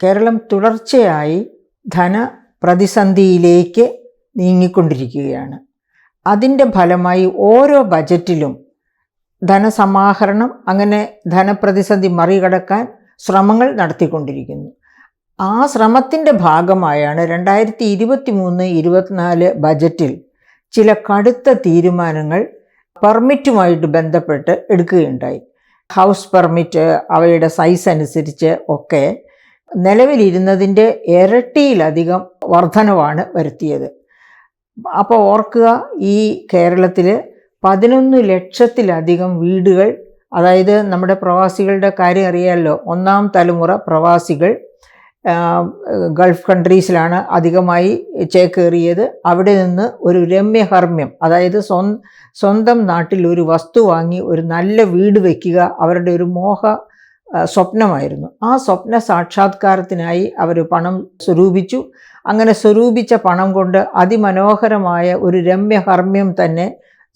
കേരളം തുടർച്ചയായി ധനപ്രതിസന്ധിയിലേക്ക് നീങ്ങിക്കൊണ്ടിരിക്കുകയാണ്. അതിൻ്റെ ഫലമായി ഓരോ ബജറ്റിലും ധനസമാഹരണം, അങ്ങനെ ധനപ്രതിസന്ധി മറികടക്കാൻ ശ്രമങ്ങൾ നടത്തിക്കൊണ്ടിരിക്കുന്നു. ആ ശ്രമത്തിൻ്റെ ഭാഗമായാണ് 2023-24 ബജറ്റിൽ ചില കടുത്ത തീരുമാനങ്ങൾ പെർമിറ്റുമായിട്ട് ബന്ധപ്പെട്ട് എടുക്കുകയുണ്ടായി. ഹൗസ് പെർമിറ്റ്, അവയുടെ സൈസ് അനുസരിച്ച് ഒക്കെ നിലവിലിരുന്നതിൻ്റെ ഇരട്ടിയിലധികം വർധനവാണ് വരുത്തിയത്. അപ്പോൾ ഓർക്കുക, ഈ കേരളത്തിൽ 11 ലക്ഷത്തിലധികം വീടുകൾ, അതായത് നമ്മുടെ പ്രവാസികളുടെ കാര്യം അറിയാമല്ലോ, ഒന്നാം തലമുറ പ്രവാസികൾ ഗൾഫ് കൺട്രീസിലാണ് അധികമായി ചേക്കേറിയത്. അവിടെ നിന്ന് ഒരു രമ്യഹർമ്മ്യം, അതായത് സ്വന്തം നാട്ടിൽ ഒരു വസ്തു വാങ്ങി ഒരു നല്ല വീട് വയ്ക്കുക അവരുടെ ഒരു സ്വപ്നമായിരുന്നു. ആ സ്വപ്ന സാക്ഷാത്കാരത്തിനായി അവർ പണം സ്വരൂപിച്ചു. അങ്ങനെ സ്വരൂപിച്ച പണം കൊണ്ട് അതിമനോഹരമായ ഒരു രമ്യഹർമ്മ്യം തന്നെ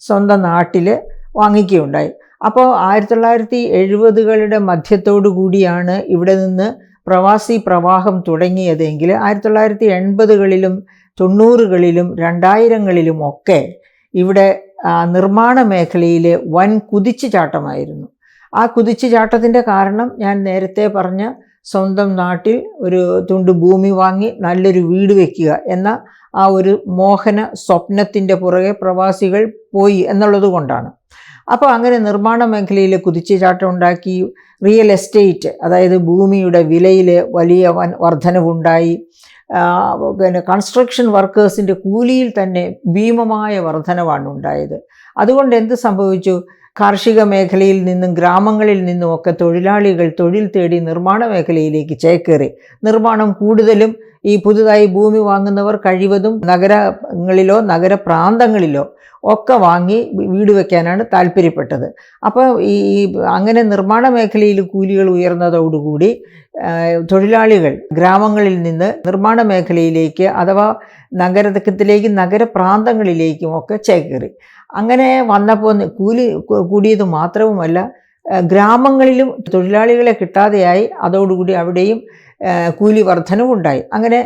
സ്വന്തം നാട്ടിൽ വാങ്ങിക്കുകയുണ്ടായി. അപ്പോൾ 1970കളുടെ മധ്യത്തോടു കൂടിയാണ് ഇവിടെ നിന്ന് പ്രവാസി പ്രവാഹം തുടങ്ങിയതെങ്കിൽ 1980കളിലും 90കളിലും 2000കളിലും ഒക്കെ ഇവിടെ നിർമ്മാണ മേഖലയിൽ വൻ കുതിച്ചുചാട്ടമായിരുന്നു. ആ കുതിച്ചുചാട്ടത്തിൻ്റെ കാരണം ഞാൻ നേരത്തെ പറഞ്ഞ സ്വന്തം നാട്ടിൽ ഒരു തുണ്ട് ഭൂമി വാങ്ങി നല്ലൊരു വീട് വയ്ക്കുക എന്ന ആ ഒരു മോഹന സ്വപ്നത്തിൻ്റെ പുറകെ പ്രവാസികൾ പോയി എന്നുള്ളത് കൊണ്ടാണ്. അപ്പോൾ അങ്ങനെ നിർമ്മാണ മേഖലയിൽ കുതിച്ചുചാട്ടം ഉണ്ടാക്കി. റിയൽ എസ്റ്റേറ്റ്, അതായത് ഭൂമിയുടെ വിലയിൽ വലിയ വർധനവുണ്ടായി. പിന്നെ കൺസ്ട്രക്ഷൻ വർക്കേഴ്സിൻ്റെ കൂലിയിൽ തന്നെ ഭീമമായ വർധനവാണ് ഉണ്ടായത്. അതുകൊണ്ട് എന്ത് സംഭവിച്ചു? കാർഷിക മേഖലയിൽ നിന്നും ഗ്രാമങ്ങളിൽ നിന്നുമൊക്കെ തൊഴിലാളികൾ തൊഴിൽ തേടി നിർമ്മാണ മേഖലയിലേക്ക് ചേക്കേറി. നിർമ്മാണം കൂടുതലും ഈ പുതുതായി ഭൂമി വാങ്ങുന്നവർ കഴിവതും നഗരങ്ങളിലോ നഗരപ്രാന്തങ്ങളിലോ ഒക്കെ വാങ്ങി വീട് വയ്ക്കാനാണ് താല്പര്യപ്പെട്ടത്. അപ്പോൾ അങ്ങനെ നിർമ്മാണ മേഖലയിൽ കൂലികൾ ഉയർന്നതോടുകൂടി തൊഴിലാളികൾ ഗ്രാമങ്ങളിൽ നിന്ന് നിർമ്മാണ മേഖലയിലേക്ക് അഥവാ നഗരത്തിലേക്കും നഗരപ്രാന്തങ്ങളിലേക്കും ഒക്കെ ചേക്കേറി. അങ്ങനെ വന്നപ്പോൾ കൂലി കൂടിയത് മാത്രവുമല്ല, ഗ്രാമങ്ങളിലും തൊഴിലാളികളെ കിട്ടാതെയായി. അതോടുകൂടി അവിടെയും കൂലി വർധനവുണ്ടായി. അങ്ങനെ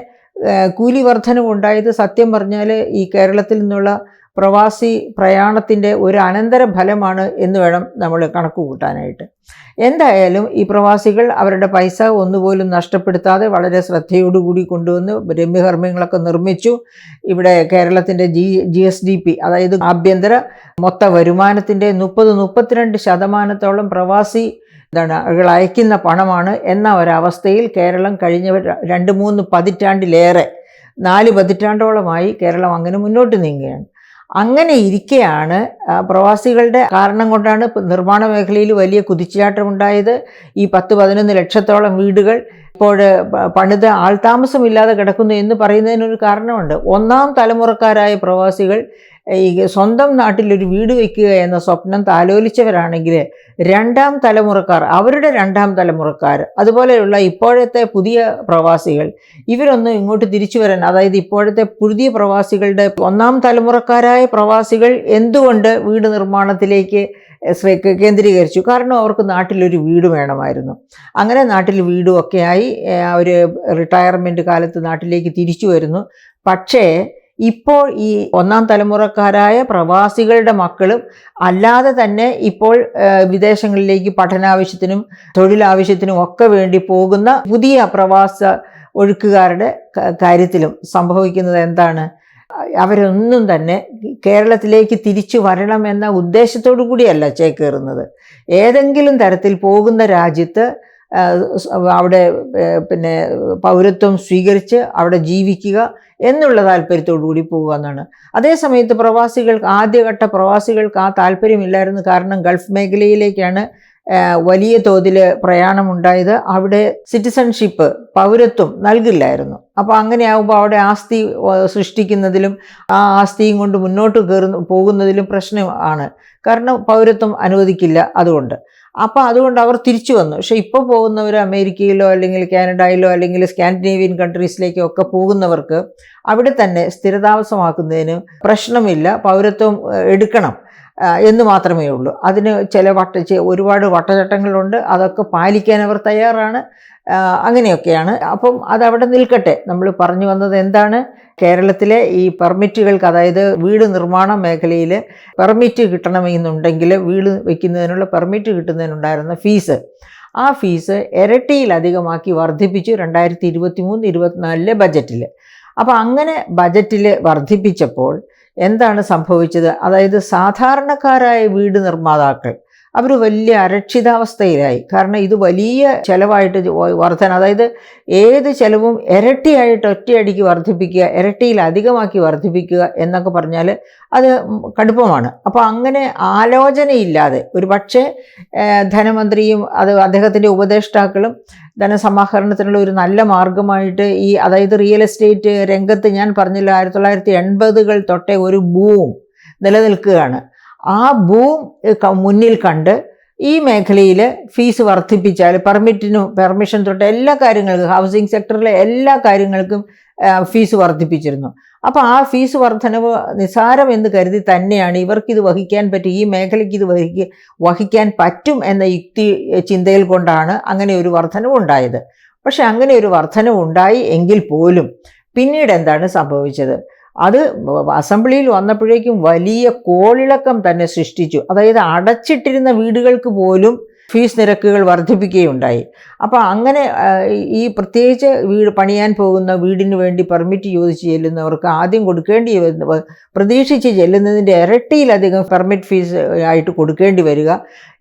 കൂലി വർധനവുണ്ടായത് സത്യം പറഞ്ഞാൽ ഈ കേരളത്തിൽ നിന്നുള്ള പ്രവാസി പ്രയാണത്തിൻ്റെ ഒരു അനന്തര ഫലമാണ് എന്ന് വേണം നമ്മൾ കണക്ക് കൂട്ടാനായിട്ട്. എന്തായാലും ഈ പ്രവാസികൾ അവരുടെ പൈസ ഒന്നുപോലും നഷ്ടപ്പെടുത്താതെ വളരെ ശ്രദ്ധയോടുകൂടി കൊണ്ടുവന്ന് രമ്യഹർമ്മ്യങ്ങളൊക്കെ നിർമ്മിച്ചു. ഇവിടെ കേരളത്തിൻ്റെ GSDP, അതായത് ആഭ്യന്തര മൊത്ത വരുമാനത്തിൻ്റെ 30-32% പ്രവാസി അയക്കുന്ന പണമാണ് എന്ന ഒരവസ്ഥയിൽ കേരളം കഴിഞ്ഞ 2-3 പതിറ്റാണ്ടിലേറെ, 4 പതിറ്റാണ്ടോളമായി കേരളം അങ്ങനെ മുന്നോട്ട് നീങ്ങുകയാണ്. അങ്ങനെ ഇരിക്കെയാണ് പ്രവാസികളുടെ കാരണം കൊണ്ടാണ് നിർമ്മാണ മേഖലയിൽ വലിയ കുതിച്ചുചാട്ടമുണ്ടായത്. ഈ 10-11 ലക്ഷത്തോളം വീടുകൾ ഇപ്പോൾ പണിത് ആൾതാമസമില്ലാതെ കിടക്കുന്നു എന്ന് പറയുന്നതിനൊരു കാരണമുണ്ട്. ഒന്നാം തലമുറക്കാരായ പ്രവാസികൾ ഈ സ്വന്തം നാട്ടിലൊരു വീട് വയ്ക്കുക എന്ന സ്വപ്നം താലോലിച്ചവരാണെങ്കിൽ രണ്ടാം തലമുറക്കാർ, അവരുടെ രണ്ടാം തലമുറക്കാർ, അതുപോലെയുള്ള ഇപ്പോഴത്തെ പുതിയ പ്രവാസികൾ, ഇവരൊന്നും ഇങ്ങോട്ട് തിരിച്ചു വരാൻ, അതായത് ഇപ്പോഴത്തെ പുതിയ പ്രവാസികളുടെ ഒന്നാം തലമുറക്കാരായ പ്രവാസികൾ എന്തുകൊണ്ട് വീട് നിർമ്മാണത്തിലേക്ക് കേന്ദ്രീകരിച്ചു? കാരണം അവർക്ക് നാട്ടിലൊരു വീട് വേണമായിരുന്നു. അങ്ങനെ നാട്ടിൽ വീടുമൊക്കെയായി അവർ റിട്ടയർമെൻറ്റ് കാലത്ത് നാട്ടിലേക്ക് തിരിച്ചു വരുന്നു. പക്ഷേ ഇപ്പോൾ ഈ ഒന്നാം തലമുറക്കാരായ പ്രവാസികളുടെ മക്കളും അല്ലാതെ തന്നെ ഇപ്പോൾ വിദേശങ്ങളിലേക്ക് പഠനാവശ്യത്തിനും തൊഴിലാവശ്യത്തിനും ഒക്കെ വേണ്ടി പോകുന്ന പുതിയ പ്രവാസ ഒഴുക്കുകാരുടെ കാര്യത്തിലും സംഭവിക്കുന്നത് എന്താണ്? അവരൊന്നും തന്നെ കേരളത്തിലേക്ക് തിരിച്ചു വരണമെന്ന ഉദ്ദേശത്തോടു കൂടിയല്ല ചേക്കേറുന്നത്. ഏതെങ്കിലും തരത്തിൽ പോകുന്ന രാജ്യത്ത് അവിടെ പൗരത്വം സ്വീകരിച്ച് അവിടെ ജീവിക്കുക എന്നുള്ള താല്പര്യത്തോടു കൂടി പോകുക എന്നാണ്. അതേസമയത്ത് ആദ്യഘട്ട പ്രവാസികൾക്ക് ആ താല്പര്യമില്ലായിരുന്നു. കാരണം ഗൾഫ് മേഖലയിലേക്കാണ് വലിയ തോതിൽ പ്രയാണമുണ്ടായത്. അവിടെ സിറ്റിസൺഷിപ്പ്, പൗരത്വം നൽകില്ലായിരുന്നു. അപ്പോൾ അങ്ങനെയാകുമ്പോൾ അവിടെ ആസ്തി സൃഷ്ടിക്കുന്നതിലും ആ ആസ്തിയും കൊണ്ട് മുന്നോട്ട് പോകുന്നതിലും പ്രശ്നമാണ്. കാരണം പൗരത്വം അനുവദിക്കില്ല. അതുകൊണ്ട് അവർ തിരിച്ചു വന്നു. പക്ഷേ ഇപ്പോൾ പോകുന്നവർ അമേരിക്കയിലോ അല്ലെങ്കിൽ കാനഡയിലോ അല്ലെങ്കിൽ സ്കാൻഡിനേവിയൻ കൺട്രീസിലേക്കോ ഒക്കെ പോകുന്നവർക്ക് അവിടെ തന്നെ സ്ഥിരതാമസമാക്കുന്നതിന് പ്രശ്നമില്ല, പൗരത്വം എടുക്കണം. എന്ന് മാത്രമേ ഉള്ളൂ. അതിന് ഒരുപാട് വട്ടചട്ടങ്ങളുണ്ട്, അതൊക്കെ പാലിക്കാൻ അവർ തയ്യാറാണ്. അങ്ങനെയൊക്കെയാണ്. അപ്പം അതവിടെ നിൽക്കട്ടെ. നമ്മൾ പറഞ്ഞു വന്നത് എന്താണ്, കേരളത്തിലെ ഈ പെർമിറ്റുകൾക്ക്, അതായത് വീട് നിർമ്മാണ മേഖലയിൽ പെർമിറ്റ് കിട്ടണമെന്നുണ്ടെങ്കിൽ വീട് വയ്ക്കുന്നതിനുള്ള പെർമിറ്റ് കിട്ടുന്നതിനുണ്ടായിരുന്ന ഫീസ്, ആ ഫീസ് ഇരട്ടിയിലധികമാക്കി വർദ്ധിപ്പിച്ചു 2023-24 ബജറ്റിൽ. അപ്പോൾ അങ്ങനെ ബജറ്റിൽ വർദ്ധിപ്പിച്ചപ്പോൾ എന്താണ് സംഭവിച്ചത്? അതായത് സാധാരണക്കാരായ വീട് നിർമ്മാതാക്കൾ അവർ വലിയ അരക്ഷിതാവസ്ഥയിലായി. കാരണം ഇത് വലിയ ചിലവായിട്ട് വർധന, അതായത് ഏത് ചിലവും ഇരട്ടിയായിട്ട് ഒറ്റയടിക്ക് വർദ്ധിപ്പിക്കുക, ഇരട്ടിയിലധികമാക്കി വർദ്ധിപ്പിക്കുക എന്നൊക്കെ പറഞ്ഞാൽ അത് കടുപ്പമാണ്. അപ്പോൾ അങ്ങനെ ആലോചനയില്ലാതെ ഒരു പക്ഷേ ധനമന്ത്രിയും അദ്ദേഹത്തിൻ്റെ ഉപദേഷ്ടാക്കളും ധനസമാഹരണത്തിനുള്ള ഒരു നല്ല മാർഗമായിട്ട് അതായത് റിയൽ എസ്റ്റേറ്റ് രംഗത്ത് ഞാൻ പറഞ്ഞില്ല 1980-കൾ തൊട്ടേ ഒരു ബൂം നിലനിൽക്കുകയാണ്. ആ ബൂം മുന്നിൽ കണ്ട് ഈ മേഖലയിൽ ഫീസ് വർദ്ധിപ്പിച്ചാൽ പെർമിഷൻ തൊട്ട് എല്ലാ കാര്യങ്ങൾക്കും, ഹൗസിംഗ് സെക്ടറിലെ എല്ലാ കാര്യങ്ങൾക്കും ഫീസ് വർദ്ധിപ്പിച്ചിരുന്നു. അപ്പോൾ ആ ഫീസ് വർധനവ് നിസ്സാരം എന്ന് കരുതി തന്നെയാണ് ഇവർക്കിത് വഹിക്കാൻ പറ്റും, ഈ മേഖലയ്ക്ക് ഇത് വഹിക്കാൻ പറ്റും എന്ന ചിന്തയിൽ കൊണ്ടാണ് അങ്ങനെ ഒരു വർധനവ് ഉണ്ടായത്. പക്ഷെ അങ്ങനെ ഒരു വർധനവ് ഉണ്ടായി എങ്കിൽ പോലും പിന്നീട് എന്താണ് സംഭവിച്ചത്? അത് അസംബ്ലിയിൽ വന്നപ്പോഴേക്കും വലിയ കോളിളക്കം തന്നെ സൃഷ്ടിച്ചു. അതായത് അടച്ചിട്ടിരുന്ന വീടുകൾക്ക് പോലും ഫീസ് നിരക്കുകൾ വർദ്ധിപ്പിക്കുകയുണ്ടായി. അപ്പോൾ അങ്ങനെ ഈ പ്രത്യേകിച്ച് പണിയാൻ പോകുന്ന വീടിന് വേണ്ടി പെർമിറ്റ് ചോദിച്ച് ചെല്ലുന്നവർക്ക് ആദ്യം പ്രതീക്ഷിച്ച് ചെല്ലുന്നതിൻ്റെ ഇരട്ടിയിലധികം പെർമിറ്റ് ഫീസ് ആയിട്ട് കൊടുക്കേണ്ടി വരിക,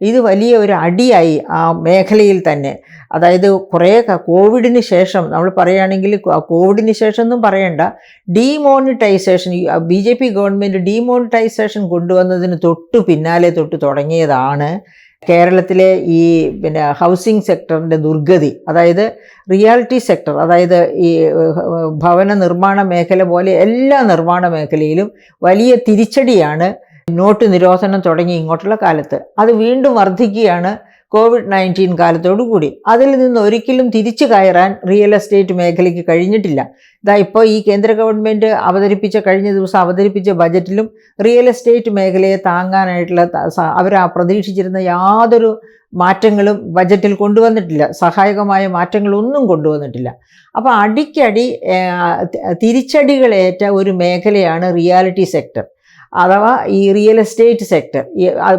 ഇത് വലിയ ഒരു അടിയായി ആ മേഖലയിൽ തന്നെ. അതായത് കുറേ കോവിഡിന് ശേഷം നമ്മൾ പറയുകയാണെങ്കിൽ, കോവിഡിന് ശേഷം ഒന്നും പറയണ്ട, ഡീമോണിറ്റൈസേഷൻ, BJP ഗവൺമെൻറ് ഡീമോണിറ്റൈസേഷൻ കൊണ്ടുവന്നതിന് പിന്നാലെ തുടങ്ങിയതാണ് കേരളത്തിലെ ഈ ഹൗസിംഗ് സെക്ടറിൻ്റെ ദുർഗതി. അതായത് റിയാലിറ്റി സെക്ടർ, അതായത് ഈ ഭവന നിർമ്മാണ മേഖല പോലെ എല്ലാ നിർമ്മാണ മേഖലയിലും വലിയ തിരിച്ചടിയാണ് നോട്ട് നിരോധനം തുടങ്ങി ഇങ്ങോട്ടുള്ള കാലത്ത്. അത് വീണ്ടും വർദ്ധിക്കുകയാണ് COVID-19 കാലത്തോടുകൂടി. അതിൽ നിന്ന് ഒരിക്കലും തിരിച്ചു കയറാൻ റിയൽ എസ്റ്റേറ്റ് മേഖലയ്ക്ക് കഴിഞ്ഞിട്ടില്ല. ഇപ്പോൾ ഈ കേന്ദ്ര ഗവൺമെൻറ് കഴിഞ്ഞ ദിവസം അവതരിപ്പിച്ച ബജറ്റിലും റിയൽ എസ്റ്റേറ്റ് മേഖലയെ താങ്ങാനായിട്ടുള്ള അവർ പ്രതീക്ഷിച്ചിരുന്ന യാതൊരു മാറ്റങ്ങളും ബജറ്റിൽ കൊണ്ടുവന്നിട്ടില്ല, സഹായകമായ മാറ്റങ്ങളൊന്നും കൊണ്ടുവന്നിട്ടില്ല. അപ്പോൾ അടിക്കടി തിരിച്ചടികളേറ്റ ഒരു മേഖലയാണ് റിയാലിറ്റി സെക്ടർ, അഥവാ ഈ റിയൽ എസ്റ്റേറ്റ് സെക്ടർ,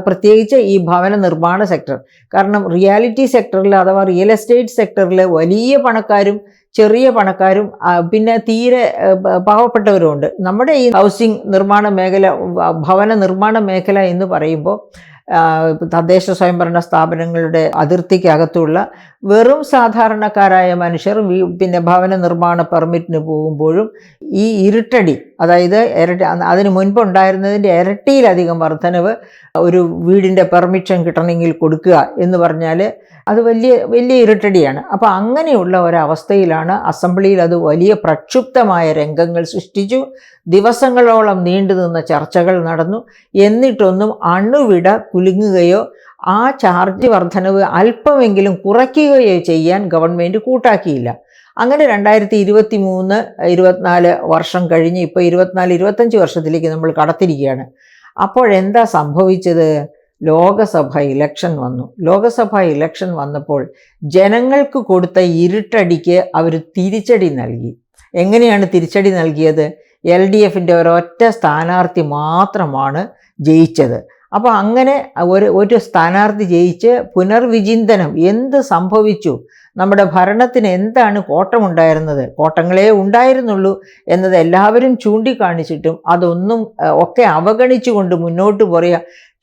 പ്രത്യേകിച്ച് ഈ ഭവന നിർമ്മാണ സെക്ടർ. കാരണം റിയാലിറ്റി സെക്ടറിൽ അഥവാ റിയൽ എസ്റ്റേറ്റ് സെക്ടറിൽ വലിയ പണക്കാരും ചെറിയ പണക്കാരും പിന്നെ തീരെ പാവപ്പെട്ടവരുമുണ്ട്. നമ്മുടെ ഈ ഹൗസിംഗ് നിർമ്മാണ മേഖല, ഭവന നിർമ്മാണ മേഖല എന്ന് പറയുമ്പോൾ തദ്ദേശ സ്വയംഭരണ സ്ഥാപനങ്ങളുടെ അതിർത്തിക്കകത്തുള്ള വെറും സാധാരണക്കാരായ മനുഷ്യർ ഭവന നിർമ്മാണ പെർമിറ്റിന് പോകുമ്പോഴും ഈ ഇരുട്ടടി, അതായത് അതിന് മുൻപുണ്ടായിരുന്നതിൻ്റെ ഇരട്ടിയിലധികം വർധനവ് ഒരു വീടിൻ്റെ പെർമിഷൻ കിട്ടണമെങ്കിൽ കൊടുക്കുക എന്ന് പറഞ്ഞാൽ അത് വലിയ ഇരുട്ടടിയാണ്. അപ്പോൾ അങ്ങനെയുള്ള ഒരവസ്ഥയിലാണ് അസംബ്ലിയിൽ അത് വലിയ പ്രക്ഷുബ്ധമായ രംഗങ്ങൾ സൃഷ്ടിച്ചു. ദിവസങ്ങളോളം നീണ്ടുനിന്ന ചർച്ചകൾ നടന്നു. എന്നിട്ടൊന്നും അണുവിട കുലുങ്ങുകയോ ആ ചാർജ് വർധനവ് അല്പമെങ്കിലും കുറയ്ക്കുകയോ ചെയ്യാൻ ഗവൺമെൻറ് കൂട്ടാക്കിയില്ല. അങ്ങനെ 2023-24 വർഷം കഴിഞ്ഞ് ഇപ്പോൾ 24-25 വർഷത്തിലേക്ക് നമ്മൾ കടത്തിരിക്കുകയാണ്. അപ്പോഴെന്താ സംഭവിച്ചത്? ലോകസഭ ഇലക്ഷൻ വന്നു. ലോകസഭ ഇലക്ഷൻ വന്നപ്പോൾ ജനങ്ങൾക്ക് കൊടുത്ത ഇരുട്ടടിക്ക് അവർ തിരിച്ചടി നൽകി. എങ്ങനെയാണ് തിരിച്ചടി നൽകിയത്? LDFൻ്റെ ഒരൊറ്റ സ്ഥാനാർത്ഥി മാത്രമാണ് ജയിച്ചത്. അപ്പോൾ അങ്ങനെ ഒരു സ്ഥാനാർത്ഥി ജയിച്ച് പുനർവിചിന്തനം, എന്ത് സംഭവിച്ചു, നമ്മുടെ ഭരണത്തിന് എന്താണ് കോട്ടമുണ്ടായിരുന്നത്, കോട്ടങ്ങളേ ഉണ്ടായിരുന്നുള്ളൂ എന്നത് എല്ലാവരും ചൂണ്ടിക്കാണിച്ചിട്ടും അതൊന്നും ഒക്കെ അവഗണിച്ചുകൊണ്ട് മുന്നോട്ട് പോയ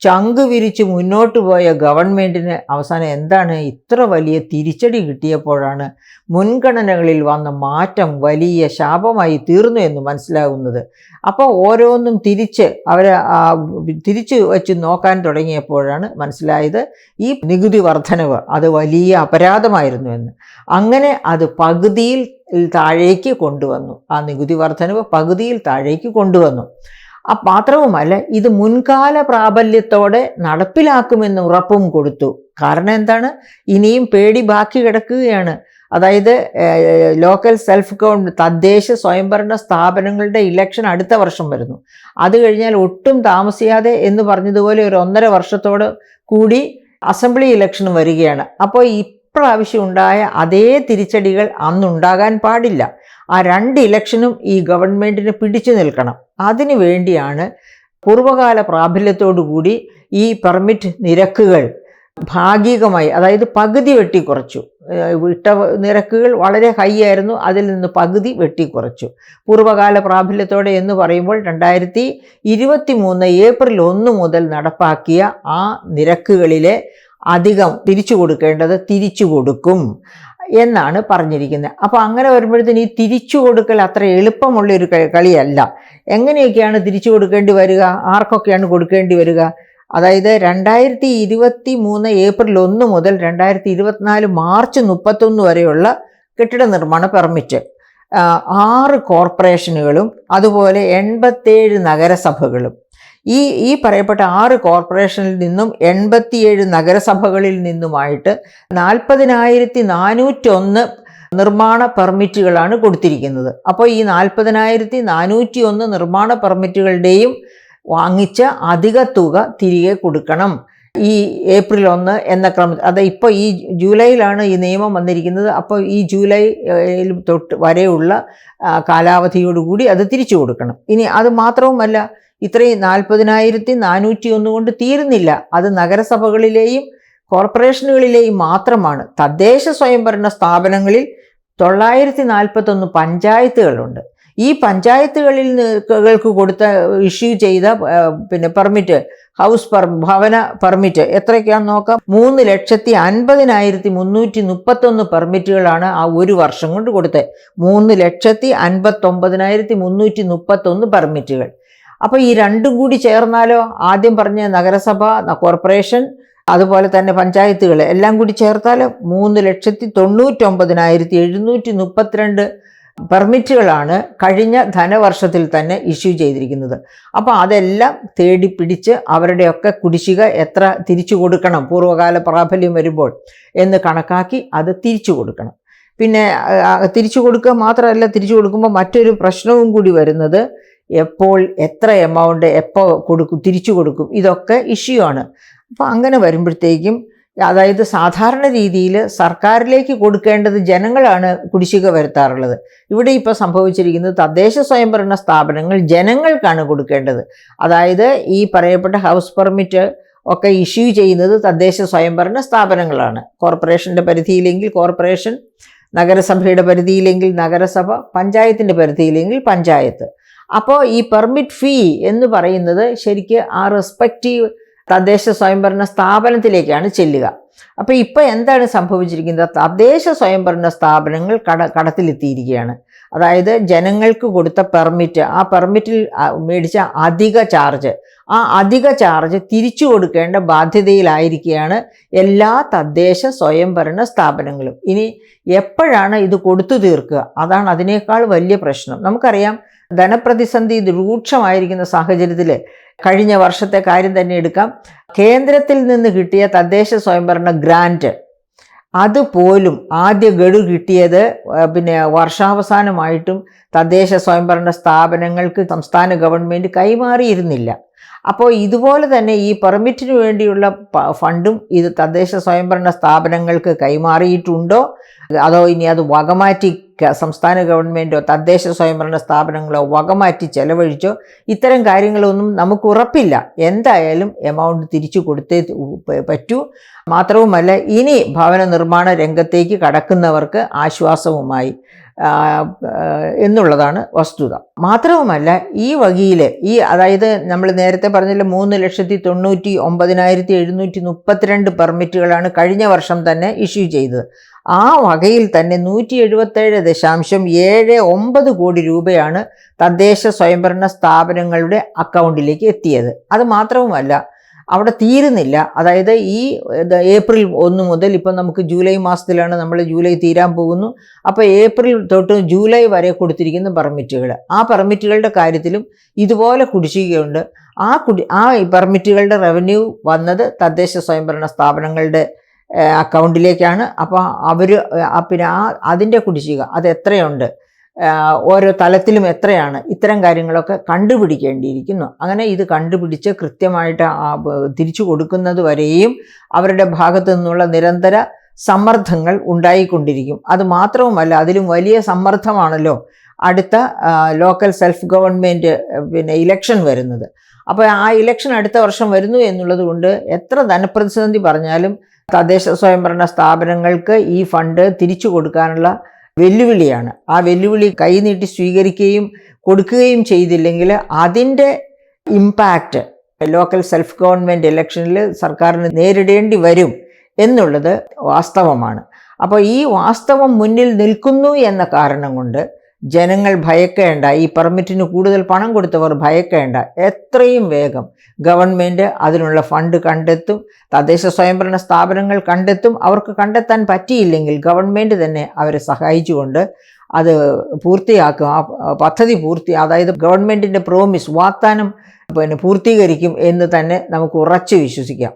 ചങ്ക് വിരിച്ച് മുന്നോട്ട് പോയ ഗവൺമെൻറ്റിന് അവസാനം എന്താണ് ഇത്ര വലിയ തിരിച്ചടി കിട്ടിയപ്പോഴാണ് മുൻഗണനകളിൽ വന്ന മാറ്റം വലിയ ശാപമായി തീർന്നു എന്ന് മനസ്സിലാകുന്നത്. അപ്പോൾ ഓരോന്നും തിരിച്ച് വച്ച് നോക്കാൻ തുടങ്ങിയപ്പോഴാണ് മനസ്സിലായത് ഈ നികുതി വർധനവ് അത് വലിയ അപരാധമായിരുന്നു എന്ന്. അങ്ങനെ അത് പകുതിയിൽ താഴേക്ക് കൊണ്ടുവന്നു. ആ നികുതി വർധനവ് പകുതിയിൽ താഴേക്ക് കൊണ്ടുവന്നു. മാത്രവുമല്ല, ഇത് മുൻകാല പ്രാബല്യത്തോടെ നടപ്പിലാക്കുമെന്ന് ഉറപ്പും കൊടുത്തു. കാരണം എന്താണ്? ഇനിയും പേടി ബാക്കി കിടക്കുകയാണ്. അതായത് ലോക്കൽ സെൽഫ് ഗവൺമെൻറ് തദ്ദേശ സ്വയംഭരണ സ്ഥാപനങ്ങളുടെ ഇലക്ഷൻ അടുത്ത വർഷം വരുന്നു. അത് കഴിഞ്ഞാൽ ഒട്ടും താമസിയാതെ എന്ന് പറഞ്ഞതുപോലെ ഒരു 1.5 വർഷത്തോട് കൂടി അസംബ്ലി ഇലക്ഷൻ വരികയാണ്. അപ്പോൾ ഇപ്രാവശ്യം ഉണ്ടായ അതേ തിരിച്ചടികൾ അന്നുണ്ടാകാൻ പാടില്ല. ആ 2 ഇലക്ഷനും ഈ ഗവൺമെൻറ്റിന് പിടിച്ചു നിൽക്കണം. അതിനു വേണ്ടിയാണ് പൂർവ്വകാല പ്രാബല്യത്തോടു കൂടി ഈ പെർമിറ്റ് നിരക്കുകൾ ഭാഗികമായി, അതായത് പകുതി വെട്ടിക്കുറച്ചു. വിട്ട നിരക്കുകൾ വളരെ ഹൈ ആയിരുന്നു, അതിൽ നിന്ന് പകുതി വെട്ടിക്കുറച്ചു. പൂർവ്വകാല പ്രാബല്യത്തോടെ എന്ന് പറയുമ്പോൾ 2023 ഏപ്രിൽ 1 മുതൽ നടപ്പാക്കിയ ആ നിരക്കുകളിലെ അധികം തിരിച്ചു കൊടുക്കേണ്ടത് തിരിച്ചു കൊടുക്കും എന്നാണ് പറഞ്ഞിരിക്കുന്നത്. അപ്പോൾ അങ്ങനെ വരുമ്പോഴത്തേന് ഈ തിരിച്ചു കൊടുക്കൽ അത്ര എളുപ്പമുള്ളൊരു കളിയല്ല. എങ്ങനെയൊക്കെയാണ് തിരിച്ചു കൊടുക്കേണ്ടി വരിക, ആർക്കൊക്കെയാണ് കൊടുക്കേണ്ടി വരിക? അതായത് 2023 ഏപ്രിൽ 1 മുതൽ 2024 മാർച്ച് 31 വരെയുള്ള കെട്ടിട നിർമ്മാണ പെർമിറ്റ് 6 കോർപ്പറേഷനുകളും അതുപോലെ 87 നഗരസഭകളും, ഈ പറയപ്പെട്ട 6 കോർപ്പറേഷനിൽ നിന്നും 87 നഗരസഭകളിൽ നിന്നുമായിട്ട് 40,401 നിർമ്മാണ പെർമിറ്റുകളാണ് കൊടുത്തിരിക്കുന്നത്. അപ്പോൾ ഈ 40,401 നിർമ്മാണ പെർമിറ്റുകളുടെയും വാങ്ങിച്ച അധിക തുക തിരികെ കൊടുക്കണം ഈ ഏപ്രിൽ 1 എന്ന ക്രമം. അത് ഇപ്പോൾ ഈ ജൂലൈയിലാണ് ഈ നിയമം വന്നിരിക്കുന്നത്. അപ്പോൾ ഈ ജൂലൈയിൽ തൊട്ട് വരെയുള്ള കാലാവധിയോടുകൂടി അത് തിരിച്ചു കൊടുക്കണം. ഇനി അത് മാത്രവുമല്ല, ഇത്രയും 40,401 കൊണ്ട് തീരുന്നില്ല. അത് നഗരസഭകളിലെയും കോർപ്പറേഷനുകളിലെയും മാത്രമാണ്. തദ്ദേശ സ്വയംഭരണ സ്ഥാപനങ്ങളിൽ 941 പഞ്ചായത്തുകളുണ്ട്. ഈ പഞ്ചായത്തുകൾക്ക് കൊടുത്ത ഇഷ്യൂ ചെയ്ത പെർമിറ്റ്, ഹൗസ് ഭവന പെർമിറ്റ് എത്രയൊക്കെയാണെന്ന് നോക്കാം. 3,50,331 പെർമിറ്റുകളാണ് ആ ഒരു വർഷം കൊണ്ട് കൊടുത്തത്. 3,59,331 പെർമിറ്റുകൾ. അപ്പോൾ ഈ രണ്ടും കൂടി ചേർന്നാലോ, ആദ്യം പറഞ്ഞ നഗരസഭ, കോർപ്പറേഷൻ, അതുപോലെ തന്നെ പഞ്ചായത്തുകൾ എല്ലാം കൂടി ചേർത്താൽ 3,99,732 പെർമിറ്റുകളാണ് കഴിഞ്ഞ ധനവർഷത്തിൽ തന്നെ ഇഷ്യൂ ചെയ്തിരിക്കുന്നത്. അപ്പോൾ അതെല്ലാം തേടി പിടിച്ച് അവരുടെയൊക്കെ കുടിശ്ശിക എത്ര തിരിച്ചു കൊടുക്കണം പൂർവ്വകാല പ്രാബല്യം വരുമ്പോൾ എന്ന് കണക്കാക്കി അത് തിരിച്ചു കൊടുക്കണം. പിന്നെ തിരിച്ചു കൊടുക്കുക മാത്രമല്ല, തിരിച്ചു കൊടുക്കുമ്പോൾ മറ്റൊരു പ്രശ്നവും കൂടി വരുന്നത്, എപ്പോൾ എത്ര എമൗണ്ട് എപ്പോൾ തിരിച്ചു കൊടുക്കും, ഇതൊക്കെ ഇഷ്യൂ ആണ്. അപ്പോൾ അങ്ങനെ വരുമ്പോഴത്തേക്കും, അതായത് സാധാരണ രീതിയിൽ സർക്കാരിലേക്ക് കൊടുക്കേണ്ടത് ജനങ്ങളാണ് കുടിശ്ശിക വരുത്താറുള്ളത്. ഇവിടെ ഇപ്പോൾ സംഭവിച്ചിരിക്കുന്നത് തദ്ദേശ സ്വയംഭരണ സ്ഥാപനങ്ങൾ ജനങ്ങൾക്കാണ് കൊടുക്കേണ്ടത്. അതായത് ഈ പറയപ്പെട്ട ഹൗസ് പെർമിറ്റ് ഒക്കെ ഇഷ്യൂ ചെയ്യുന്നത് തദ്ദേശ സ്വയംഭരണ സ്ഥാപനങ്ങളാണ്. കോർപ്പറേഷൻ്റെ പരിധിയിലെങ്കിൽ കോർപ്പറേഷൻ, നഗരസഭയുടെ പരിധിയിലെങ്കിൽ നഗരസഭ, പഞ്ചായത്തിൻ്റെ പരിധിയിലെങ്കിൽ പഞ്ചായത്ത്. അപ്പോൾ ഈ പെർമിറ്റ് ഫീ എന്ന് പറയുന്നത് ശരിക്ക് ആ റെസ്പെക്റ്റീവ് തദ്ദേശ സ്വയംഭരണ സ്ഥാപനത്തിലേക്കാണ് ചെല്ലുക. അപ്പോൾ ഇപ്പോൾ എന്താണ് സംഭവിച്ചിരിക്കുന്നത്? തദ്ദേശ സ്വയംഭരണ സ്ഥാപനങ്ങൾ കടത്തിലെത്തിയിരിക്കുകയാണ്. അതായത് ജനങ്ങൾക്ക് കൊടുത്ത പെർമിറ്റ്, ആ പെർമിറ്റിൽ മേടിച്ച അധിക ചാർജ്, ആ അധിക ചാർജ് തിരിച്ചു കൊടുക്കേണ്ട ബാധ്യതയിലായിരിക്കുകയാണ് എല്ലാ തദ്ദേശ സ്വയംഭരണ സ്ഥാപനങ്ങളും. ഇനി എപ്പോഴാണ് ഇത് കൊടുത്തു തീർക്കുക? അതാണ് അതിനേക്കാൾ വലിയ പ്രശ്നം. നമുക്കറിയാം, ധനപ്രതിസന്ധി രൂക്ഷമായിരിക്കുന്ന സാഹചര്യത്തിൽ കഴിഞ്ഞ വർഷത്തെ കാര്യം തന്നെ എടുക്കാം. കേന്ദ്രത്തിൽ നിന്ന് കിട്ടിയ തദ്ദേശ സ്വയംഭരണ ഗ്രാൻറ്റ് അതുപോലും ആദ്യ ഗഡു കിട്ടിയത് വർഷാവസാനമായിട്ടും തദ്ദേശ സ്വയംഭരണ സ്ഥാപനങ്ങൾക്ക് സംസ്ഥാന ഗവൺമെൻറ് കൈമാറിയിരുന്നില്ല. അപ്പോൾ ഇതുപോലെ തന്നെ ഈ പെർമിറ്റിന് വേണ്ടിയുള്ള ഫണ്ടും ഇത് തദ്ദേശ സ്വയംഭരണ സ്ഥാപനങ്ങൾക്ക് കൈമാറിയിട്ടുണ്ടോ, അതോ ഇനി അത് വകമാറ്റി സംസ്ഥാന ഗവൺമെൻറ്റോ തദ്ദേശ സ്വയംഭരണ സ്ഥാപനങ്ങളോ വകമാറ്റി ചെലവഴിച്ചോ, ഇത്തരം കാര്യങ്ങളൊന്നും നമുക്ക് ഉറപ്പില്ല. എന്തായാലും എമൗണ്ട് തിരിച്ചു കൊടുത്തേ പറ്റൂ. മാത്രവുമല്ല, ഇനി ഭവന നിർമ്മാണ രംഗത്തേക്ക് കടക്കുന്നവർക്ക് ആശ്വാസവുമായി എന്നുള്ളതാണ് വസ്തുത. മാത്രവുമല്ല, ഈ വകയിൽ അതായത് നമ്മൾ നേരത്തെ പറഞ്ഞില്ല, 3,99,732 പെർമിറ്റുകളാണ് കഴിഞ്ഞ വർഷം തന്നെ ഇഷ്യൂ ചെയ്തത്. ആ വകയിൽ തന്നെ 177.79 കോടി രൂപയാണ് തദ്ദേശ സ്വയംഭരണ സ്ഥാപനങ്ങളുടെ അക്കൗണ്ടിലേക്ക് എത്തിയത്. അത് മാത്രവുമല്ല, അവിടെ തീരുന്നില്ല. അതായത് ഈ ഏപ്രിൽ 1 മുതൽ, ഇപ്പം നമുക്ക് ജൂലൈ മാസത്തിലാണ്, നമ്മൾ ജൂലൈ തീരാൻ പോകുന്നു. അപ്പോൾ ഏപ്രിൽ തൊട്ട് ജൂലൈ വരെ കൊടുത്തിരിക്കുന്ന പെർമിറ്റുകൾ, ആ പെർമിറ്റുകളുടെ കാര്യത്തിലും ഇതുപോലെ കുടിശ്ശികയുണ്ട്. ആ പെർമിറ്റുകളുടെ റവന്യൂ വന്നത് തദ്ദേശ സ്വയംഭരണ സ്ഥാപനങ്ങളുടെ അക്കൗണ്ടിലേക്കാണ്. അപ്പോൾ അവർ പിന്നെ അതിൻ്റെ കുടിശ്ശിക അത് എത്രയുണ്ട്, ഓരോ തലത്തിലും എത്രയാണ്, ഇത്തരം കാര്യങ്ങളൊക്കെ കണ്ടുപിടിക്കേണ്ടിയിരിക്കുന്നു. അങ്ങനെ ഇത് കണ്ടുപിടിച്ച് കൃത്യമായിട്ട് തിരിച്ചു കൊടുക്കുന്നത് വരെയും അവരുടെ ഭാഗത്തു നിന്നുള്ള നിരന്തര സമ്മർദ്ദങ്ങൾ ഉണ്ടായിക്കൊണ്ടിരിക്കും. അത് മാത്രവുമല്ല, അതിലും വലിയ സമ്മർദ്ദമാണല്ലോ അടുത്ത ലോക്കൽ സെൽഫ് ഗവൺമെൻറ് പിന്നെ ഇലക്ഷൻ വരുന്നത്. അപ്പോൾ ആ ഇലക്ഷൻ അടുത്ത വർഷം വരുന്നു എന്നുള്ളത് കൊണ്ട് എത്ര ധനപ്രതിസന്ധി പറഞ്ഞാലും തദ്ദേശ സ്വയംഭരണ സ്ഥാപനങ്ങൾക്ക് ഈ ഫണ്ട് തിരിച്ചു കൊടുക്കാനുള്ള വെല്ലുവിളിയാണ്. ആ വെല്ലുവിളി കൈനീട്ടി സ്വീകരിക്കുകയും കൊടുക്കുകയും ചെയ്തില്ലെങ്കിൽ അതിൻ്റെ ഇമ്പാക്റ്റ് ലോക്കൽ സെൽഫ് ഗവൺമെൻറ് ഇലക്ഷനിൽ സർക്കാരിന് നേരിടേണ്ടി വരും എന്നുള്ളത് വാസ്തവമാണ്. അപ്പോൾ ഈ വാസ്തവം മുന്നിൽ നിൽക്കുന്നു എന്ന കാരണം കൊണ്ട് ജനങ്ങൾ ഭയക്കേണ്ട, ഈ പെർമിറ്റിന് കൂടുതൽ പണം കൊടുത്തവർ ഭയക്കേണ്ട. എത്രയും വേഗം ഗവൺമെൻറ് അതിനുള്ള ഫണ്ട് കണ്ടെത്തും, തദ്ദേശ സ്വയംഭരണ സ്ഥാപനങ്ങൾ കണ്ടെത്തും. അവർക്ക് കണ്ടെത്താൻ പറ്റിയില്ലെങ്കിൽ ഗവൺമെൻറ് തന്നെ അവരെ സഹായിച്ചുകൊണ്ട് അത് പൂർത്തിയാക്കും. ആ പദ്ധതി അതായത് ഗവൺമെൻറ്റിൻ്റെ പ്രോമിസ്, വാഗ്ദാനം പൂർത്തീകരിക്കും എന്ന് തന്നെ നമുക്ക് ഉറച്ചു വിശ്വസിക്കാം.